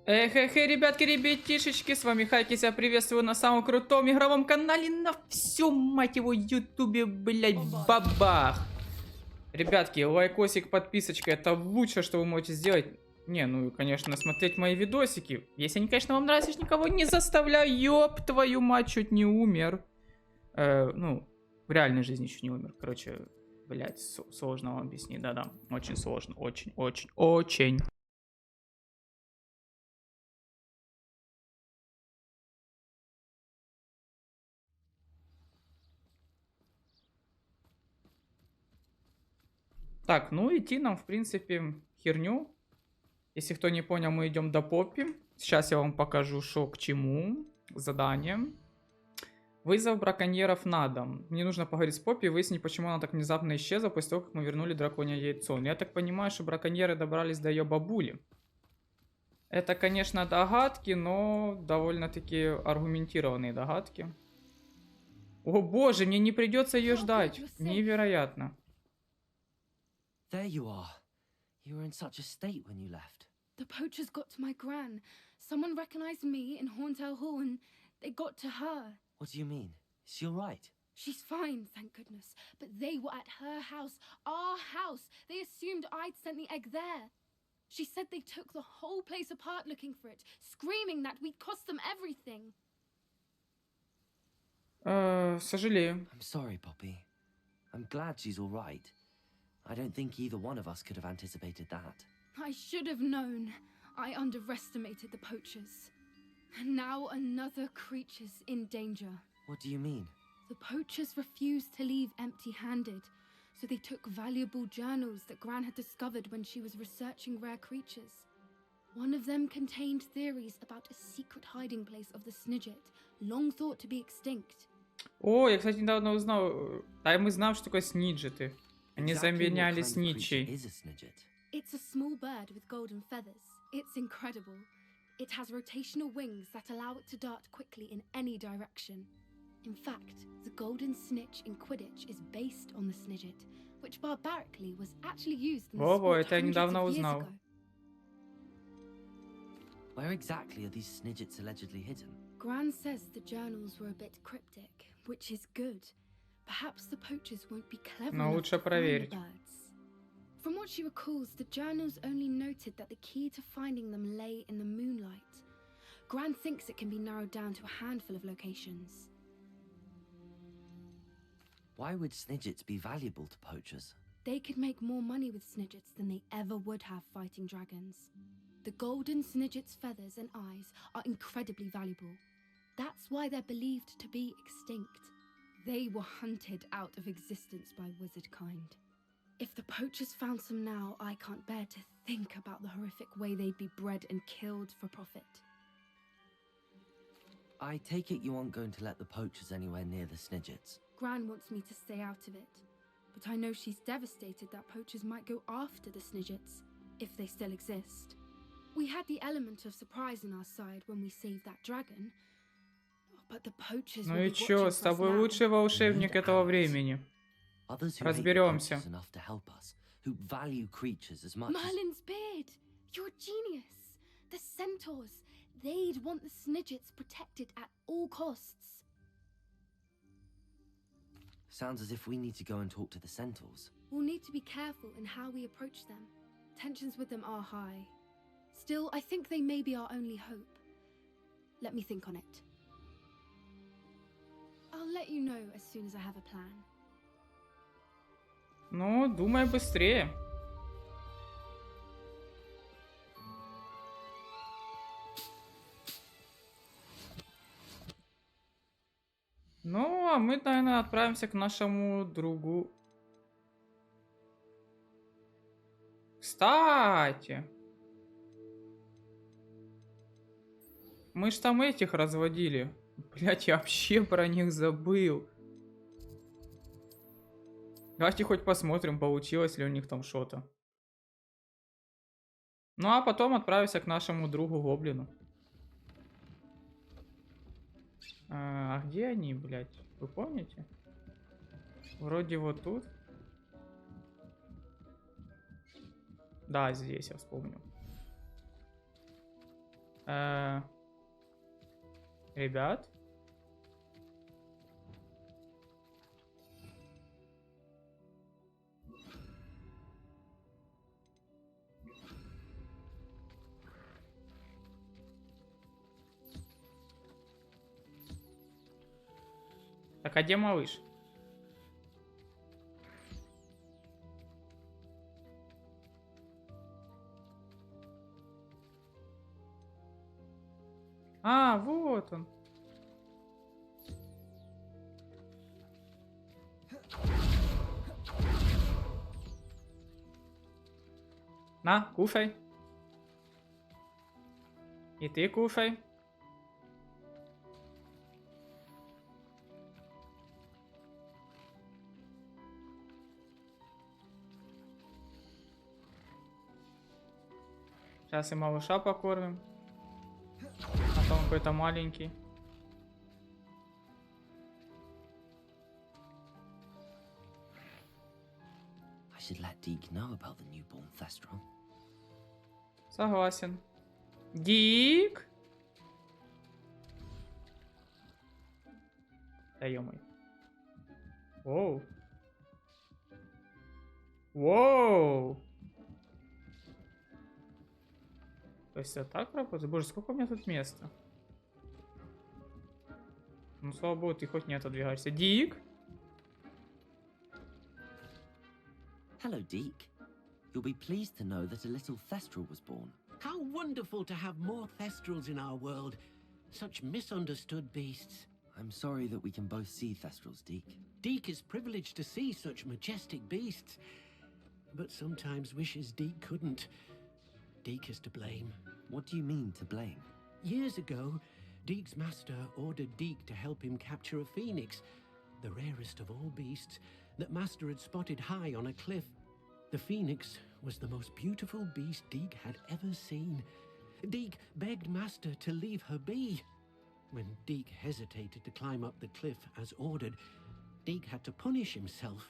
Ребятки, ребятишечки, с вами Хайки, себя приветствую на самом крутом игровом канале на всем, мать его, ютубе, блять, бабах. Ребятки, лайкосик, подписочка, это лучшее, что вы можете сделать. Не, ну и, конечно, смотреть мои видосики. Если они, конечно, вам нравятся, никого не заставляю, ёб твою мать, чуть не умер. Ну, в реальной жизни еще не умер, короче, блять, сложно вам объяснить, да-да, очень сложно, очень. Так, ну идти нам, в принципе, херню. Если кто не понял, мы идем до Поппи. Сейчас я вам покажу, что к чему. Задание. Вызов браконьеров на дом. Мне нужно поговорить с Поппи и выяснить, почему она так внезапно исчезла после того, как мы вернули драконье яйцо. Но я так понимаю, что браконьеры добрались до ее бабули. Это, конечно, догадки, но довольно-таки аргументированные догадки. О боже, мне не придется ее ждать. Невероятно. There you are. You were in such a state when you left. The poachers got to my gran. Someone recognized me in Horntail Hall and they got to her. What do you mean? Is she all right? She's fine, thank goodness. But they were at her house, our house. They assumed I'd sent the egg there. She said they took the whole place apart looking for it, screaming that we'd cost them everything. Сожалею. I'm sorry, Poppy. I'm glad she's all right. I don't think either one of us could have anticipated that. I should have known. I underestimated the poachers. And now another creature's in danger. What do you mean? The poachers refused to leave empty-handed, so they took valuable journals that Gran had discovered when she was researching rare creatures. One of them contained theories about a secret hiding place of the Snidget, long thought to be extinct. О, я, кстати, недавно узнал. Да, мы знаем, что такое сниджеты. Они заменяли сничей. It's a small bird with golden feathers. It's incredible. It has rotational wings that allow it to dart quickly in any direction. In fact, the golden snitch in Quidditch is based on the Snidget, which barbarically was actually used in the sport это я hundreds недавно of years узнал. ago. Where exactly are these Snidgets allegedly hidden? Gran says the journals were a bit cryptic, which is good. Perhaps the poachers won't be clever Но enough лучше to find the проверить. birds. From what she recalls, the journals only noted that the key to finding them lay in the moonlight. Gran thinks it can be narrowed down to a handful of locations. Why would Snidgets be valuable to poachers? They could make more money with Snidgets than they ever would have fighting dragons. The golden Snidget's feathers and eyes are incredibly valuable. That's why they're believed to be extinct. They were hunted out of existence by wizard kind. If the poachers found some now, I can't bear to think about the horrific way they'd be bred and killed for profit. I take it you aren't going to let the poachers anywhere near the Snidgets. Gran wants me to stay out of it, but I know she's devastated that poachers might go after the Snidgets, if they still exist. We had the element of surprise on our side when we saved that dragon, but the poachers Ну will и be чё, watching с for us тобой now. лучший волшебник Need этого allies. времени. Others who Разберёмся. hate the poachers enough to help us, who value creatures as much as... Merlin's beard! You're a genius! The centaurs! They'd want the Snidgets protected at all costs. Sounds as if we need to go and talk to the centaurs. We'll need to be careful in how we approach them. Tensions with them are high. Still, I think they may be our only hope. Let me think on it. I'll let you know as soon as I have a plan. Ну, думай быстрее. Ну, а мы, наверное, отправимся к нашему другу. Кстати. Мы ж там этих разводили. Блять, я вообще про них забыл. Давайте хоть посмотрим, получилось ли у них там что-то. Ну, а потом отправимся к нашему другу Гоблину. А где они, блядь? Вы помните? Вроде вот тут. Да, здесь я вспомнил. Ребят. Так, а где малыш? А, вот он. На, кушай. И ты кушай. Сейчас и малыша покормим. А то он какой-то маленький. I should let Deke know about the newborn Thestral. Согласен. Дик! Да ё-моё. Воу. Воу. То есть это так работает? Боже, сколько у меня тут места? Ну, слава богу, ты хоть не отодвигаешься. Дик? Hello, Deke. You'll be pleased to know that a little Thestral was born. How wonderful to have more Thestrals in our world. Such misunderstood beasts. I'm sorry that we can both see Thestrals, Deke. Deke is privileged to see such majestic beasts, but sometimes wishes Deke couldn't. Deke is to blame. What do you mean, to blame? Years ago, Deke's master ordered Deke to help him capture a phoenix, the rarest of all beasts, that master had spotted high on a cliff. The phoenix was the most beautiful beast Deke had ever seen. Deke begged master to leave her be. When Deke hesitated to climb up the cliff as ordered, Deke had to punish himself.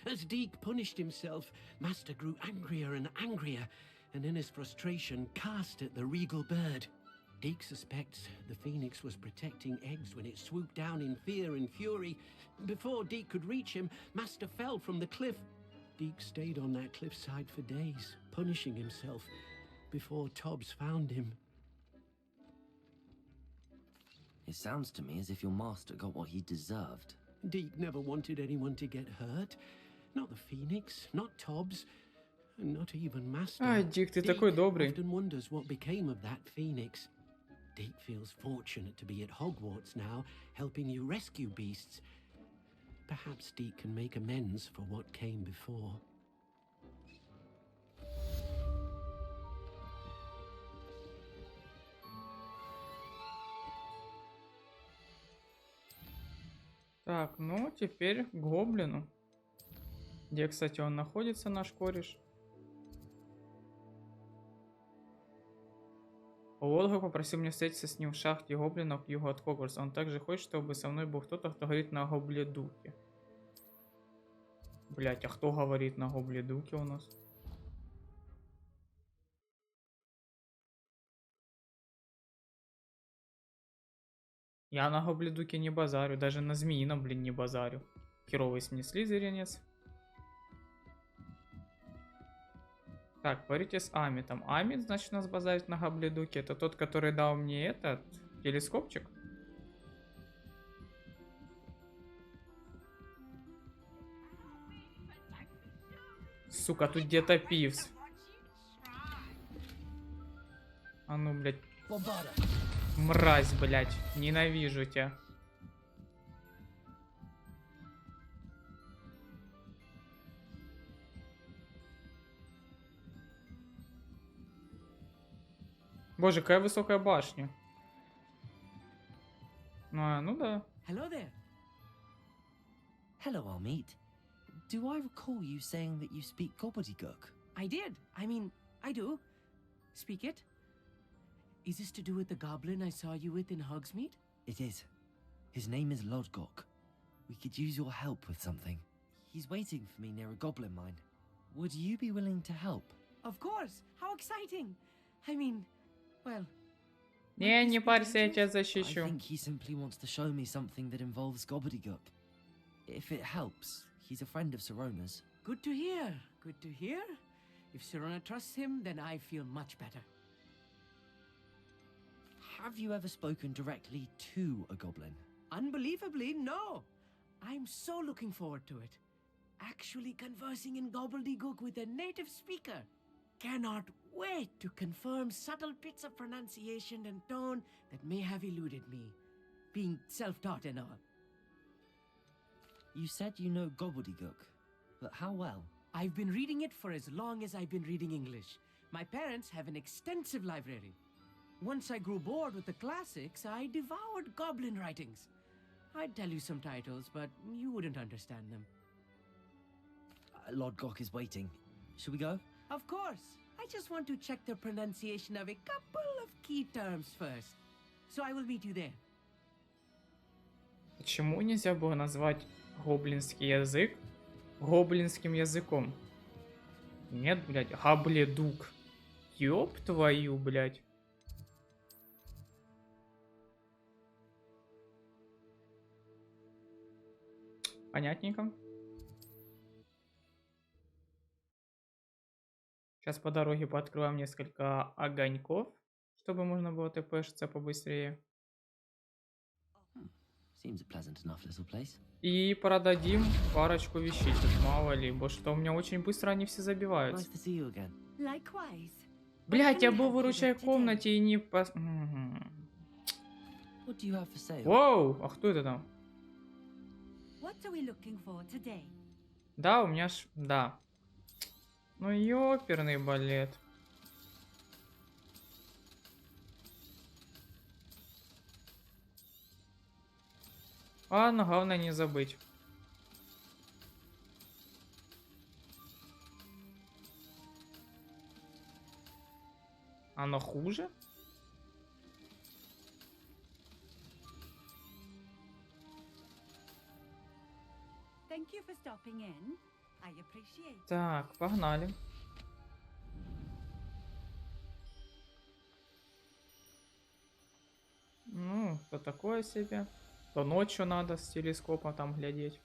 As Deke punished himself, master grew angrier and angrier, and in his frustration cast at the regal bird. Deke suspects the phoenix was protecting eggs when it swooped down in fear and fury. Before Deke could reach him, master fell from the cliff. Deke stayed on that cliffside for days, punishing himself, before Tobbs found him. It sounds to me as if your master got what he deserved. Deke never wanted anyone to get hurt. Not the phoenix, not Tobbs, and not even master. Ай, Дик, ты такой добрый. Often wonders what became of that phoenix. Deke feels fortunate to be at Hogwarts now, helping you rescue beasts. Perhaps Deke can make amends for what came before. Так, ну теперь к гоблину. Где, кстати, он находится, наш кореш? Олга попросил меня встретиться с ним в шахте гоблинов к югу от Хогвартса. Он также хочет, чтобы со мной был кто-то, кто говорит на гобледуке. Блять, а кто говорит на гобледуке у нас? Я на гобледуке не базарю, даже на змеином, блин, не базарю. Херовый с мне слизеринец. Так, говорите с Амитом. Амит, значит, нас базарит на гобледуке. Это тот, который дал мне этот телескопчик. Сука, тут где-то пивс. А ну, блядь. Мразь, блядь. Ненавижу тебя. Боже, какая высокая башня. Ну да. Hello there. Hello, Amit. Do I recall you saying that you speak gobbledygook? I did. I mean, I do. Speak it. Is this to do with the goblin I saw you with in Hogsmeade? It is. His name is Lodgok. We could use your help with something. He's waiting for me near a goblin mine. Would you be willing to help? Of course. How exciting. I mean, well, Не, не this парься, я pretentious? тебя I защищу. think he simply wants to show me something that involves gobbledygook. If it helps, he's a friend of Sirona's. Good to hear. Good to hear. If Sirona trusts him, then I feel much better. Have you ever spoken directly to a goblin? Unbelievably, no. I'm so looking forward to it. Actually conversing in gobbledygook with a native speaker. Cannot wait to confirm subtle bits of pronunciation and tone that may have eluded me, being self-taught and all. You said you know gobbledygook, but how well? I've been reading it for as long as I've been reading English. My parents have an extensive library. Once I grew bored with the classics, I devoured goblin writings. I'd tell you some titles, but you wouldn't understand them. Lord Gok is waiting. Should we go? Of course. I just want to check the pronunciation of a couple of key terms first. So I will meet you there. Почему нельзя было назвать гоблинский язык гоблинским языком? Нет, блядь, габледук. Ёб твою, блядь. Понятненько. Сейчас по дороге пооткрываем несколько огоньков, чтобы можно было тпшиться побыстрее. Seems a pleasant enough little place. И продадим парочку вещей, тут мало ли, бо что у меня очень быстро они все Nice забиваются. to see you again. Likewise. Блять, я Can I был в help you выручай with today? комнате и не пос... Мгм. What do you have for sale? Воу, а кто это там? What are we looking for today? Да, у меня ж... Да. Ну ёперный балет. Ладно, главное не забыть. Оно хуже? Thank you for stopping in. I appreciate it. Так, погнали. Ну, то такое себе. То ночью надо с телескопом там глядеть.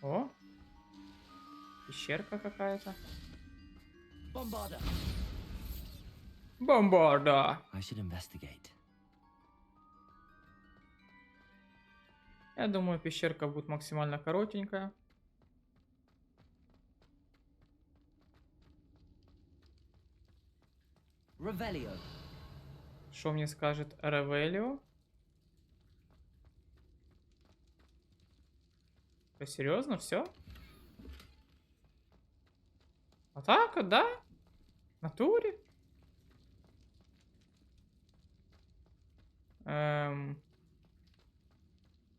О! Пещерка какая-то. Bombarda! Бомбарда! I should investigate. Я думаю, пещерка будет максимально коротенькая. Revelio. Что мне скажет Ревелио? Серьезно, все? Атака, да? В натуре?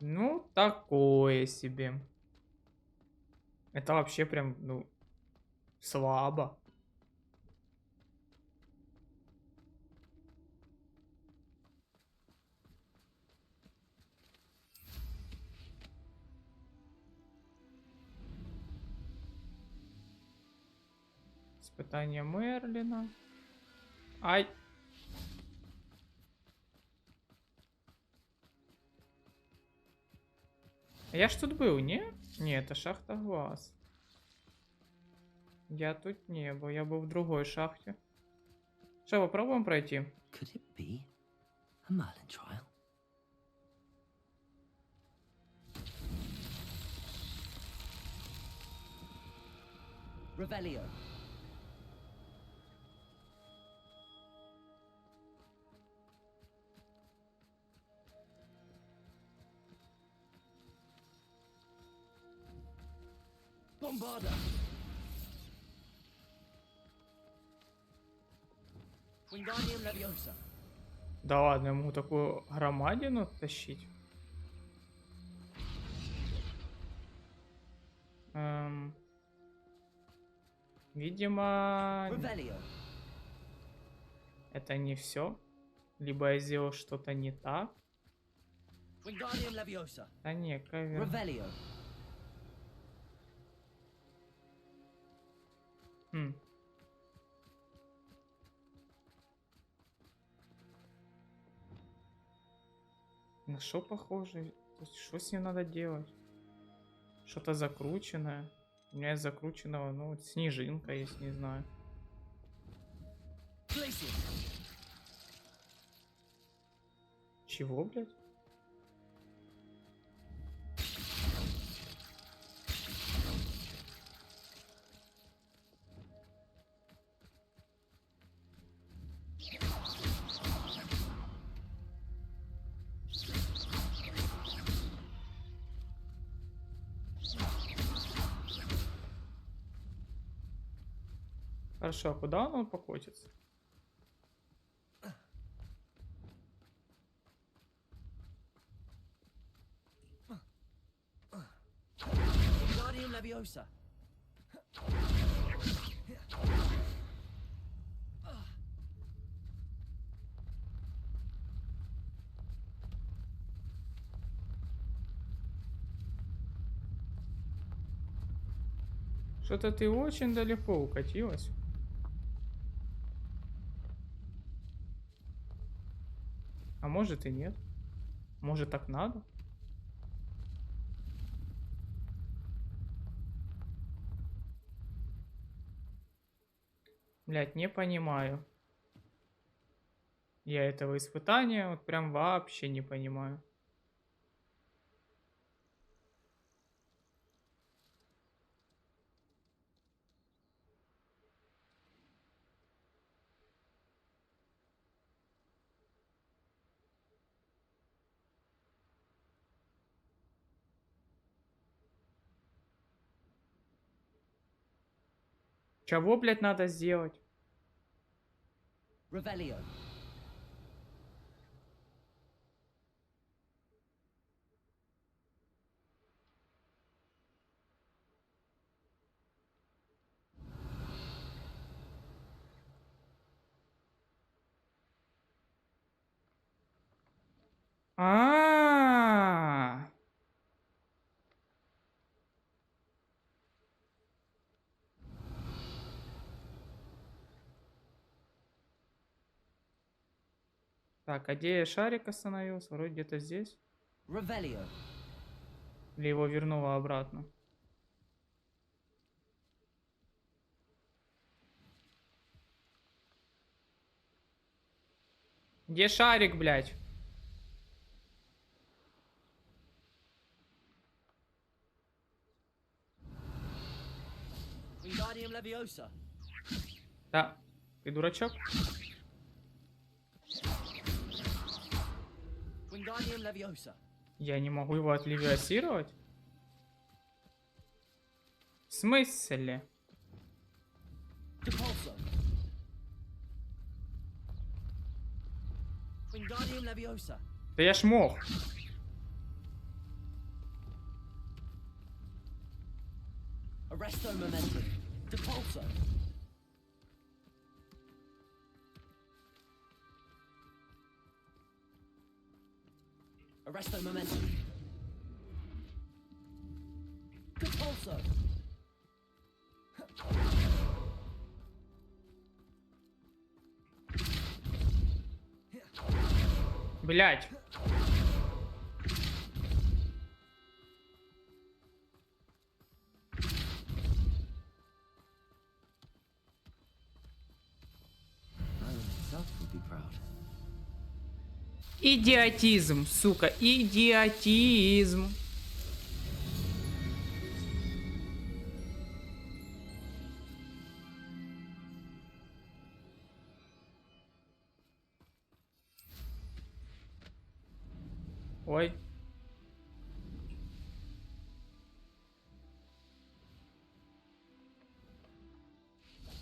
Ну, такое себе. Это вообще прям, ну, слабо. Испытание Мерлина. Ай. Я ж тут был, не? Не, это шахта глаз. Я тут не был, я был в другой шахте. Что, попробуем пройти? Could it be a Merlin trial? Revelio. Bombarda. Wingardium Leviosa. Да ладно, я могу такую громадину тащить. Видимо, Revelio. это не все. Либо я сделал что-то не так. Wingardium Leviosa. А не, ковер. Revelio. Хм. На что похоже? То есть, что с ним надо делать? Что-то закрученное. У меня есть закрученного, ну, вот снежинка есть, не знаю. Glacius. Чего, блядь? Хорошо, а куда он покотится? Wingardium Leviosa. Что-то ты очень далеко укатилась. А может и нет. Может так надо? Блядь, не понимаю. Я этого испытания вот прям вообще не понимаю. Чего, блядь, надо сделать? Revelio. А-а-а! Так, а где шарик остановился? Вроде где-то здесь. Revelio. Или его вернуло обратно? Где шарик, блядь? Wingardium Leviosa. Да. Ты дурачок? Wingardium Leviosa. Я не могу его отлевиасировать? В смысле? Depulso. Wingardium Leviosa. Да я ж мог. Arresto Momentum. Depulso. Arresto Momentum. Depulso. Блядь. Merlin himself would be proud. Идиотизм, сука, идиотизм. Ой.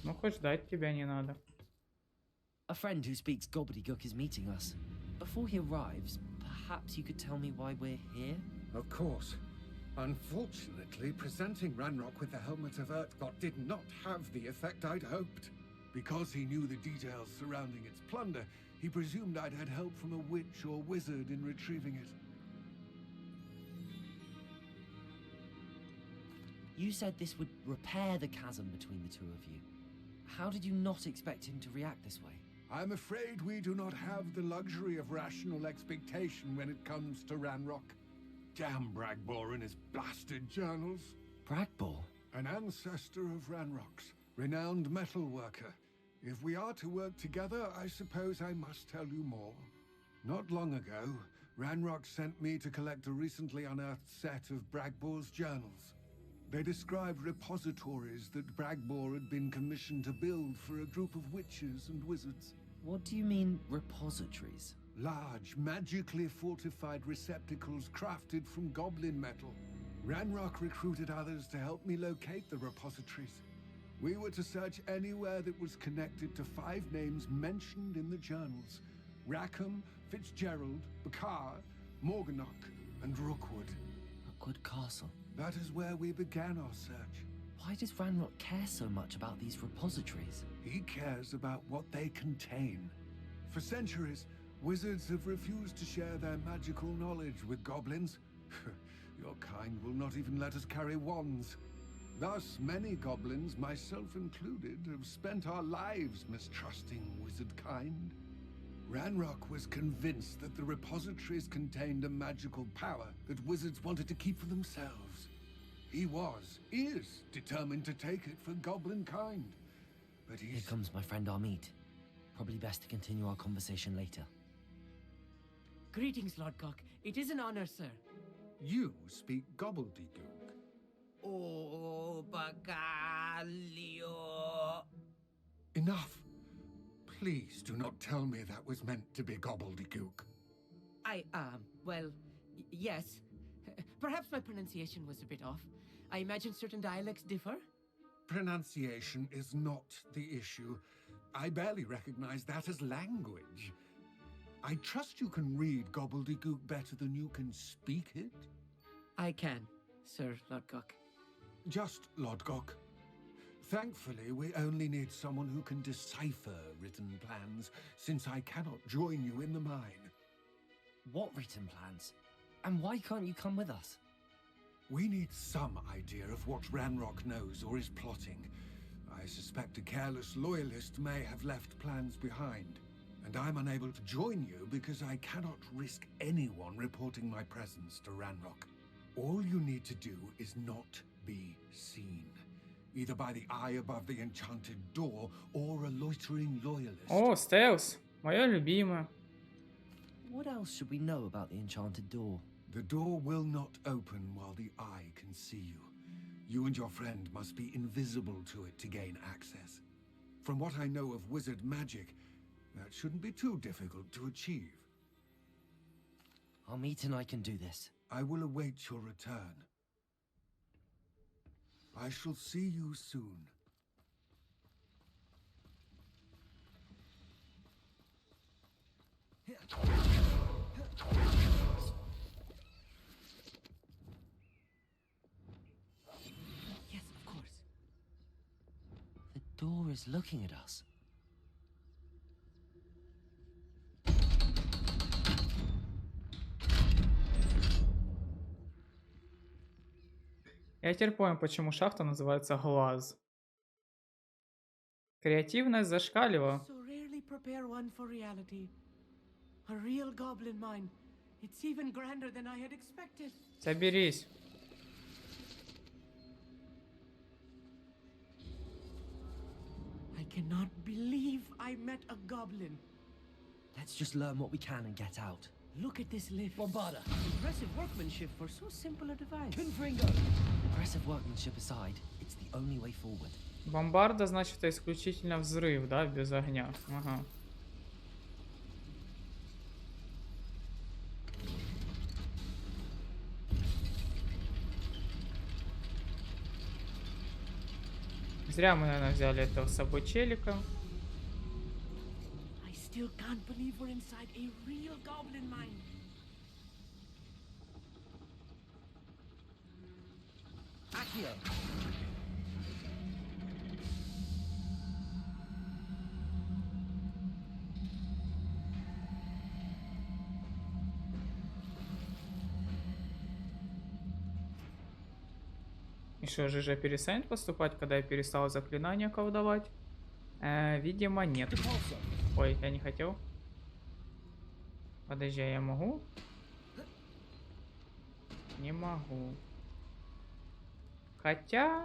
Ну, хоть ждать тебя не надо. A friend who speaks gobbledygook is meeting us. Before he arrives, perhaps you could tell me why we're here? Of course. Unfortunately, presenting Ranrock with the helmet of Urtkot did not have the effect I'd hoped. Because he knew the details surrounding its plunder, he presumed I'd had help from a witch or wizard in retrieving it. You said this would repair the chasm between the two of you. How did you not expect him to react this way? I'm afraid we do not have the luxury of rational expectation when it comes to Ranrock. Damn Bragbor and his blasted journals. Bragbor? An ancestor of Ranrock's, renowned metal worker. If we are to work together, I suppose I must tell you more. Not long ago, Ranrock sent me to collect a recently unearthed set of Bragbor's journals. They described repositories that Bragbor had been commissioned to build for a group of witches and wizards. What do you mean, repositories? Large, magically fortified receptacles crafted from goblin metal. Ranrock recruited others to help me locate the repositories. We were to search anywhere that was connected to 5 names mentioned in the journals. Rackham, Fitzgerald, Bakar, Morganach, and Rookwood. Rookwood Castle. That is where we began our search. Why does Ranrock care so much about these repositories? He cares about what they contain. For centuries, wizards have refused to share their magical knowledge with goblins. Your kind will not even let us carry wands. Thus, many goblins, myself included, have spent our lives mistrusting wizard kind. Ranrock was convinced that the repositories contained a magical power that wizards wanted to keep for themselves. He is determined to take it for goblin kind. But Here comes my friend Amit. Probably best to continue our conversation later. Greetings, Lordcock. It is an honor, sir. You speak gobbledygook. Oh, Bagalio. Enough. Please do not tell me that was meant to be gobbledygook. Yes. Perhaps my pronunciation was a bit off. I imagine certain dialects differ. Pronunciation is not the issue. I barely recognize that as language. I trust you can read gobbledygook better than you can speak it? I can, Sir Lordcock. Just Lodgok. Thankfully, we only need someone who can decipher written plans, since I cannot join you in the mine. What written plans? And why can't you come with us? We need some idea of what Ranrock knows or is plotting. I suspect a careless loyalist may have left plans behind. And I'm unable to join you because I cannot risk anyone reporting my presence to Ranrock. All you need to do is not be seen. Either by the eye above the enchanted door or a loitering loyalist. О, стелс. Моя любимая. What else should we know about the enchanted door? The door will not open while the eye can see you. You and your friend must be invisible to it to gain access. From what I know of wizard magic, that shouldn't be too difficult to achieve. Amit and I can do this. I will await your return. I shall see you soon. Yes, of course. The door is looking at us. Я теперь понял, почему шахта называется Глаз. Креативность зашкаливала. So rarely prepare one for reality. A real goblin mine. It's even grander than I had expected. Соберись. I cannot believe I met a goblin. Let's just learn what we can and get out. Look at this lift. Bombarda. Impressive workmanship for so simple a device. Confringo. Impressive workmanship aside, it's the only way forward. Бомбарда, значит, это исключительно взрыв, да, без огня. Ага. Зря мы, наверное, взяли этого с собой челика. I still can't believe we're inside a real goblin mine. Accio. И что, ЖЖ перестанет поступать, когда я перестал заклинания колдовать? Видимо, нет. Ой, я не хотел. Подожди, я могу? Не могу. Хотя...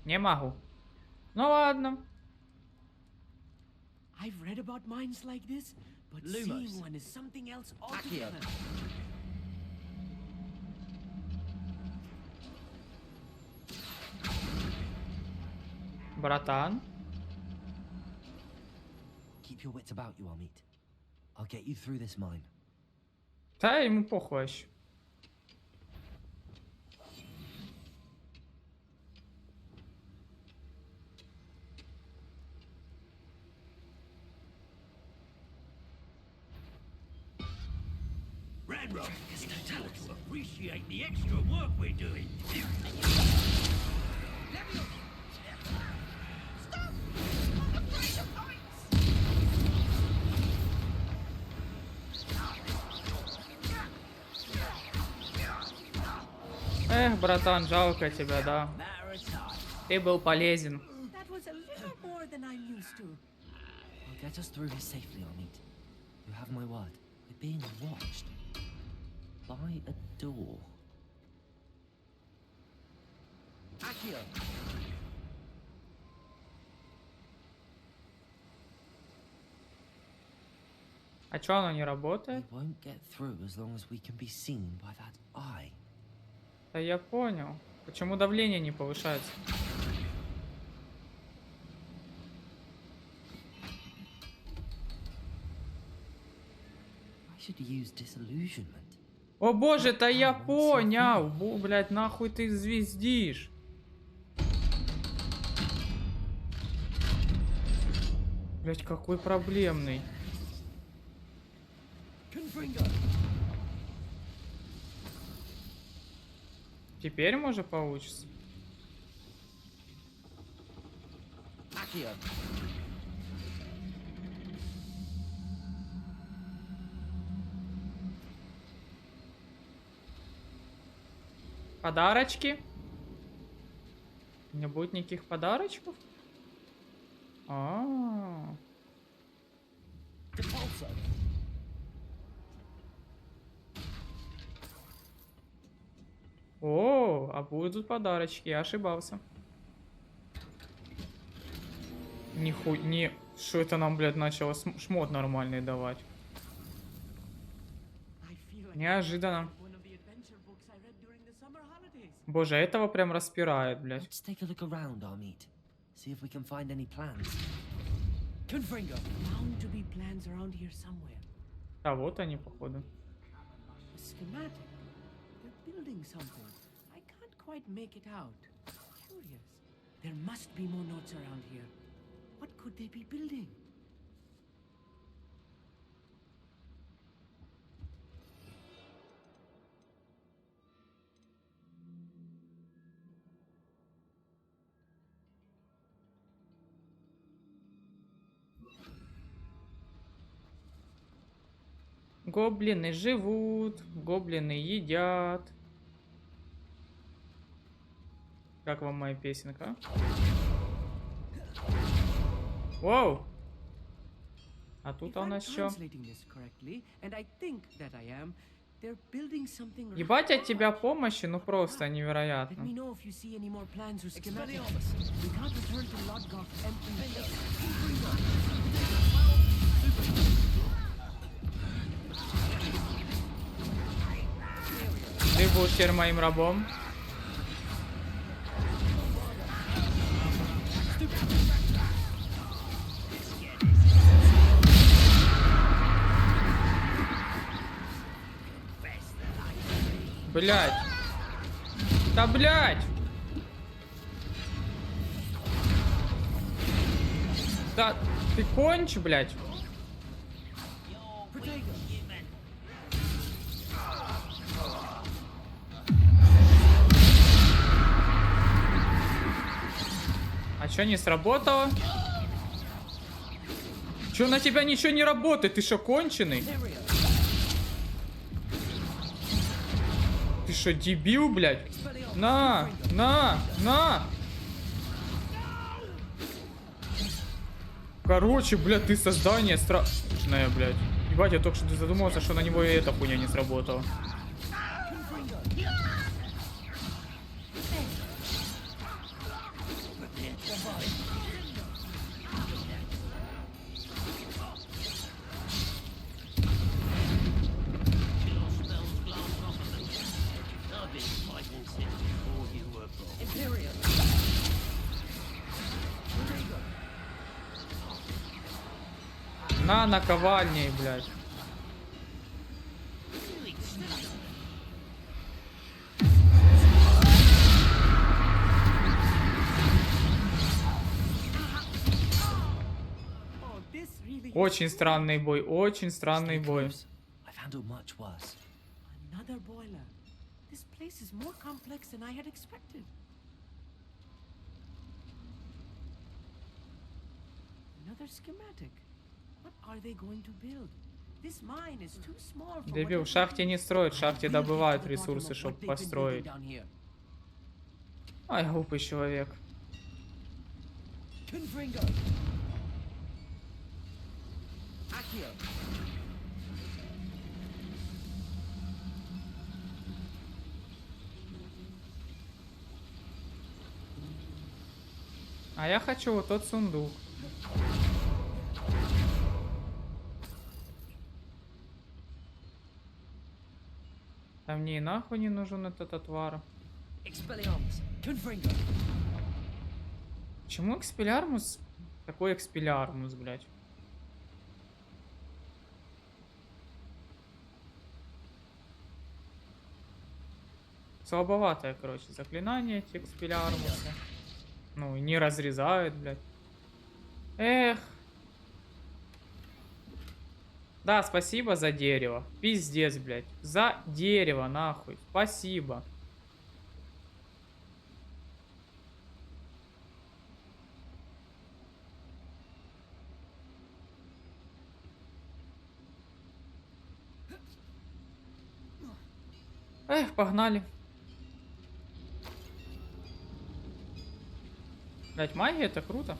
Не могу. Ну ладно. I've read about minds like this, but seeing one is something else altogether. Братан. Keep your wits about you, Amit. I'll get you through this mine. Да, ему похуй вообще. Appreciate the extra work we're doing. Эх, братан, жалко тебя, да. Ты был полезен. That was a little more than I'm used to. I'll get us through this safely, Amit. You have my word. We're being watched by a door. Accio! А чё оно не We работает? won't get through as long as we can be seen by that eye. Да я понял. Почему давление не повышается? I should use disillusionment. О боже, да я понял. Блять, нахуй ты звездишь. Блять, какой проблемный. Теперь может получится. Accio! Подарочки? Не будет никаких подарочков? О, а будут подарочки, я ошибался. Не, что это нам, блядь, начало шмот нормальный давать? I feel like Неожиданно. one of the adventure books I read during the summer holidays. Боже, этого прям распирает, блядь. Let's take a look around, Amit. See if we can find any plans. Bound to be plans around here somewhere. А вот они, походу. A schematic. They're building something. I can't quite make it out. Curious. There must be more notes around here. What could they be building? Гоблины живут, гоблины едят. Как вам моя песенка? Воу! А тут If у I'm нас что? translating this correctly, and I think that I am, they're building something. Ебать от тебя помощи, ну просто Let me невероятно. know if you see any more plans or schematics. We can't return to Lodgok empty. Ты будешь теперь моим рабом. Блять. Да блять. Да ты конч, блять. А чё не сработало? Чё на тебя ничего не работает? Ты шо, конченый? что, дебил, блядь? На! Короче, блядь, ты создание страшное, блядь. Ебать, я только что задумался, что на него и эта хуйня не сработала. На наковальне, блядь. Очень странный бой, очень странный бой. I've handled much worse. Another boiler. This place is more complex than I had expected. Another schematic. What are they going to build? This mine is too small for Дебил, в шахте не строят, в шахте добывают ресурсы, чтобы построить. Ай, глупый человек. А я хочу вот тот сундук. Там мне и нахуй не нужен этот отвар. Почему экспелярмус? Такой экспелярмус, блядь. Слабоватое, короче, заклинание эти экспелярмусы. Ну, и не разрезают, блядь. Эх. Да, спасибо за дерево. Пиздец, блядь. За дерево, нахуй. Спасибо. Эх, погнали. Блядь, магия это круто.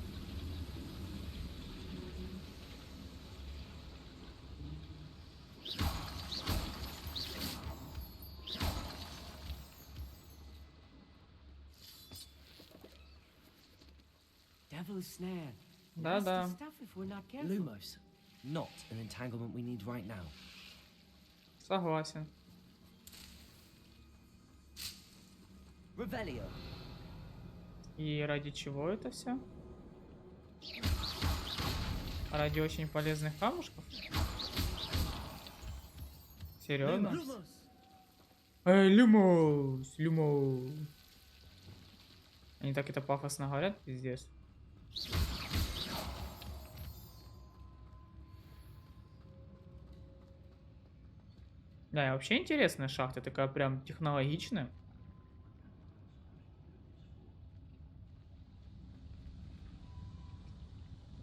Devil's snare. Да-да. Nasty stuff if we're not careful. Lumos, not an entanglement we need right now. Согласен. Revelio. И ради чего это все? Ради очень полезных камушков? Серьезно? Люмос, люмос. Они так это пафосно говорят, пиздец. Да, и вообще интересная шахта, такая прям технологичная.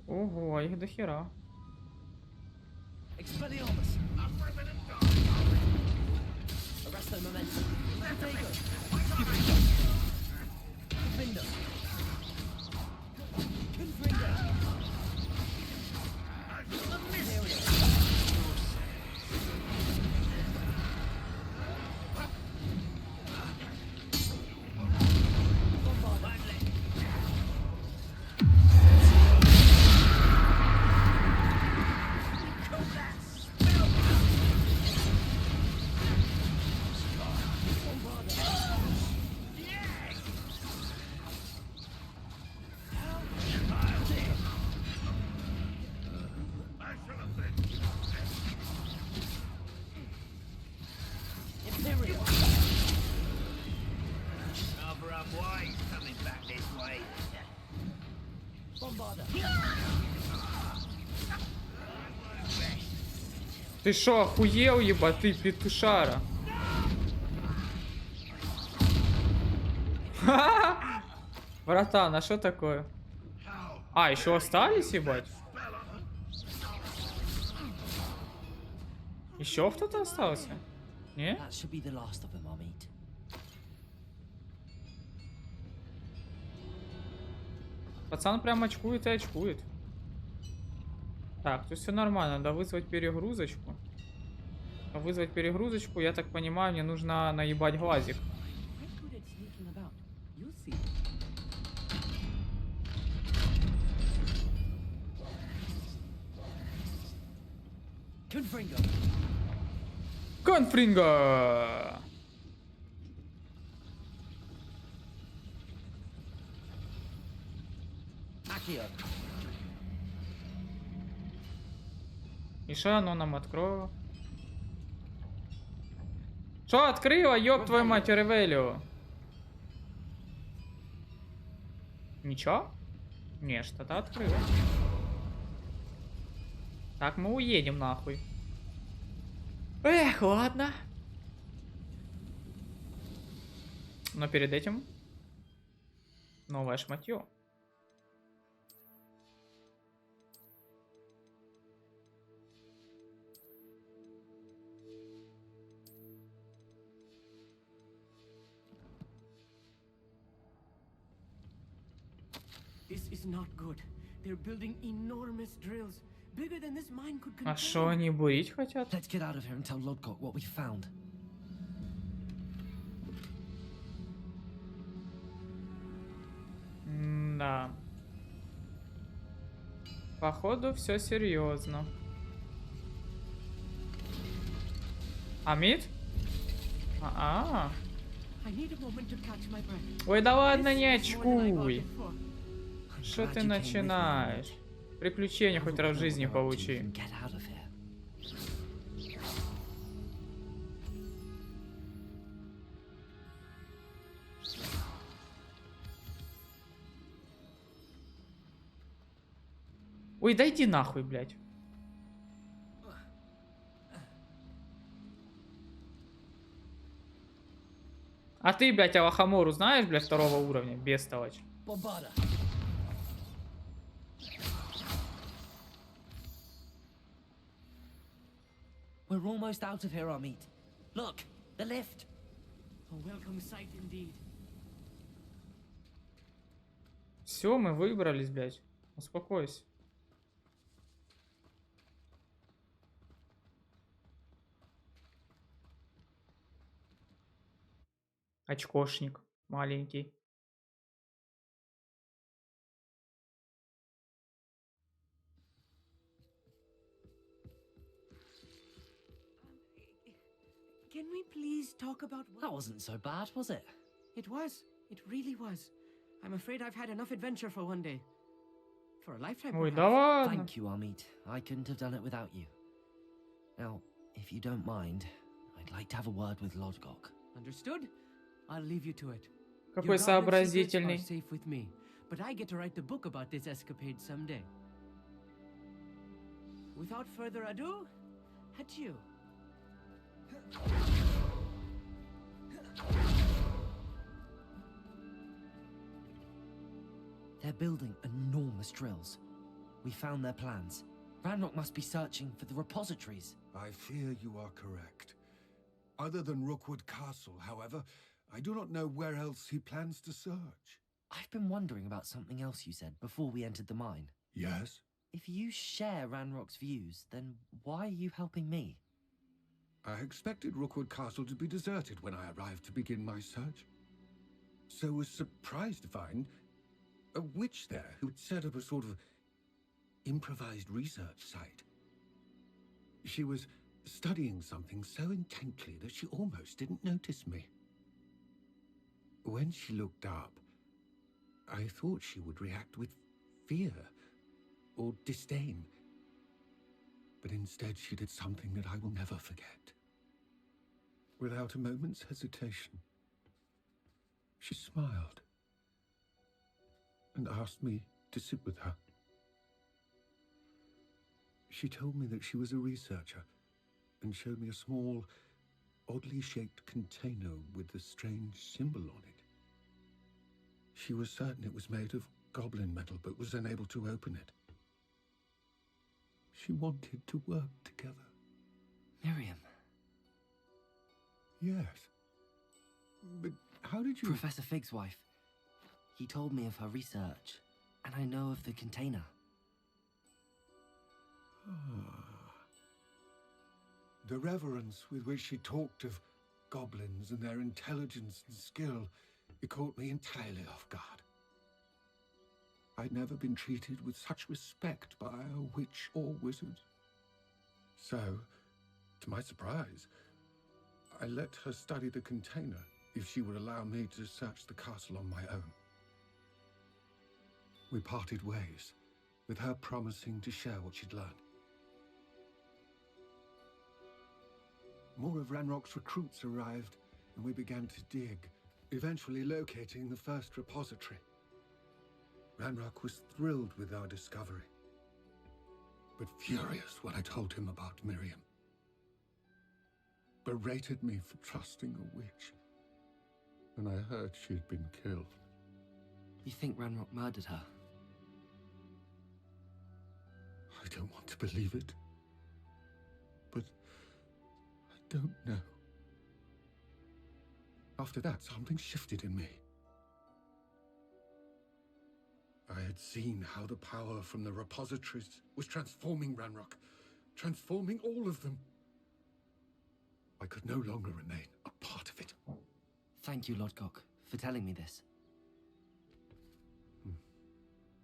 Ого, их до хера. Ты шо, охуел, еба, ты петушара? Братан, а что такое? А, еще остались, ебать? Еще кто-то остался? Не? That should be the last of them, I'll meet. Пацан прям очкует и очкует. Так, тут все нормально. Надо вызвать перегрузочку. Вызвать перегрузочку, я так понимаю, мне нужно наебать глазик. Quite good at sneaking about. You'll see. Confringo. Конфринга! Accio. И что оно нам открыло? Что открыло, ёб твою мать, Ревелио? Ничего? Не, что-то открыло. Так, мы уедем нахуй. Эх, ладно. Но перед этим новое шматье. This is not good. They're building enormous drills, bigger than this mine could А contain. что они бурить хотят? Let's get out of here and tell Lodgok what we found. Да. Походу, все серьезно. Амид? I need a moment to catch my breath. Ой, да ладно, This не is more than I очкуй. bargained for. I'm Что glad ты you came with me, начинаешь? Lord. Приключения I хоть will раз в know what жизни they're up to получи. and get out of here. Ой, да иди нахуй, блядь. А ты, блядь, Алахамору знаешь, блядь, второго уровня? Бестолочь. Bombarda. We're almost out of here, Amit. Look, the lift. A welcome sight indeed. Все, мы выбрались, блядь. Успокойся. Очкошник маленький. Can we please talk about what... That wasn't so bad, was it? It was. It really was. I'm afraid I've had enough adventure for one day. For a lifetime, Ой, perhaps. да ладно. Thank you, Amit. I couldn't have done it without you. Now, if you don't mind, I'd like to have a word with Lodgok. Understood? I'll leave you to it. Какой Your goblin secrets сообразительный. are safe with me, but I get to write the book about this escapade someday. Without further ado, adieu. They're building enormous drills. We found their plans. Ranrock must be searching for the repositories. I fear you are correct. Other than Rookwood Castle, however, I do not know where else he plans to search. I've been wondering about something else you said before we entered the mine. Yes? If you share Ranrock's views, then why are you helping me? I expected Rookwood Castle to be deserted when I arrived to begin my search. So was surprised to find a witch there who'd set up a sort of improvised research site. She was studying something so intently that she almost didn't notice me. When she looked up, I thought she would react with fear or disdain. But instead she did something that I will never forget. Without a moment's hesitation, she smiled and asked me to sit with her. She told me that she was a researcher and showed me a small, oddly shaped container with a strange symbol on it. She was certain it was made of goblin metal, but was unable to open it. She wanted to work together. Miriam. Yes. But how did you... Professor Fig's wife. He told me of her research. And I know of the container. The reverence with which she talked of goblins and their intelligence and skill, it caught me entirely off guard. I'd never been treated with such respect by a witch or wizard. So, to my surprise, I let her study the container if she would allow me to search the castle on my own. We parted ways, with her promising to share what she'd learned. More of Ranrock's recruits arrived, and we began to dig, eventually locating the first repository. Ranrock was thrilled with our discovery, but furious when I told him about Miriam. Berated me for trusting a witch, and I heard she'd been killed. You think Ranrock murdered her? I don't want to believe it, but I don't know. After that, something shifted in me. I had seen how the power from the repositories was transforming Ranrock, transforming all of them. I could no longer remain a part of it. Thank you, Lodgok, for telling me this.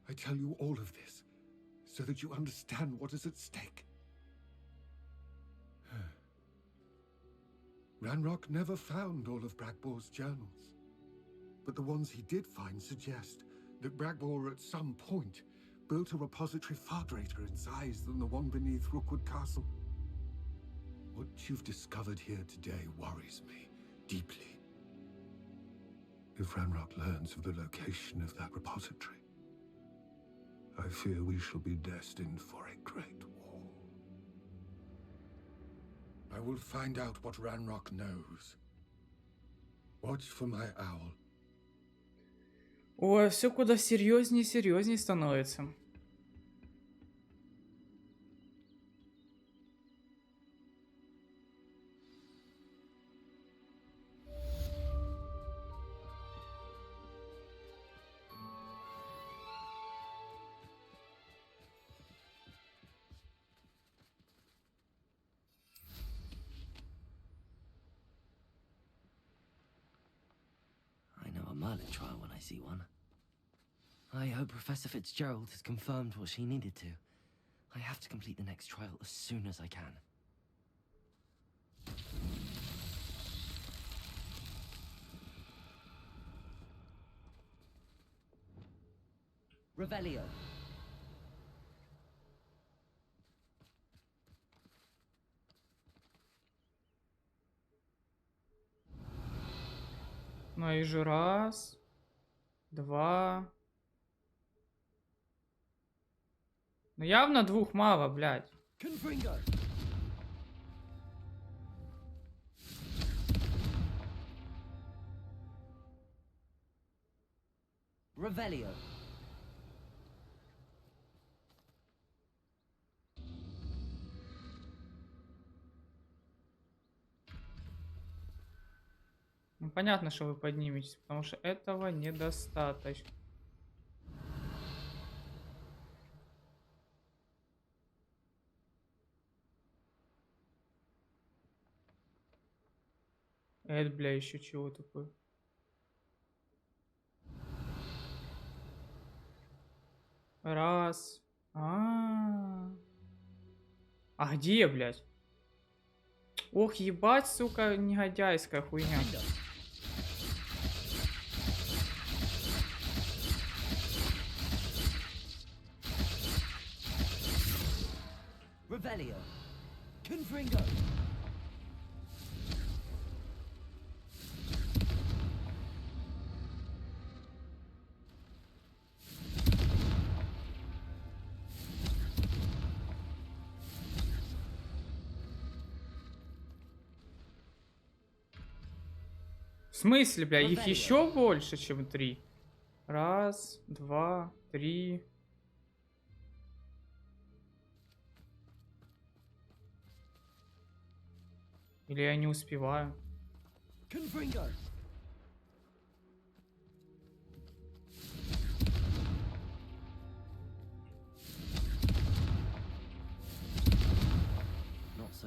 I tell you all of this so that you understand what is at stake. Ranrock never found all of Bragbor's journals, but the ones he did find suggest that Bragbor at some point built a repository far greater in size than the one beneath Rookwood Castle. What you've discovered here today worries me deeply. If Ranrock learns of the location of that repository, I fear we shall be destined for a great war. I will find out what Ranrock knows. Watch for my owl. Ой, все куда серьезнее и серьезнее становится. I know a Merlin trial when I see one. I hope Professor Fitzgerald has confirmed what she needed to. I have to complete the next trial as soon as I can. Revelio. Ну и же раз, два. Ну явно двух мало, блядь. Confringo. Revelio. Ну понятно, что вы подниметесь, потому что этого недостаточно. Это, бля, еще чего такое? Раз. А где, блядь? Ох, ебать, сука, негодяйская хуйня. Revelio. Confringo. В смысле, бля, их еще больше, чем 3. Раз, два, три. Или я не успеваю? Confringo.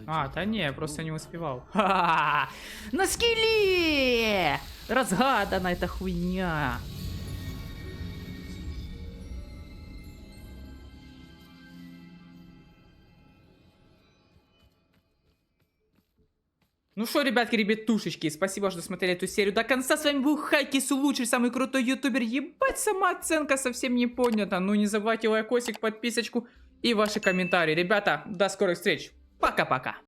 so А, tricky та ні, я after просто all. не успівав. Ха-ха-ха! На скелі! Разгадана эта хуйня. Ну что, ребятки, ребятушечки, спасибо, что смотрели эту серию до конца. С вами был Хайкис, лучший, самый крутой ютубер. Ебать, сама оценка совсем не понята. Ну не забывайте лайкосик, подписочку и ваши комментарии. Ребята, до скорых встреч. Пока-пока.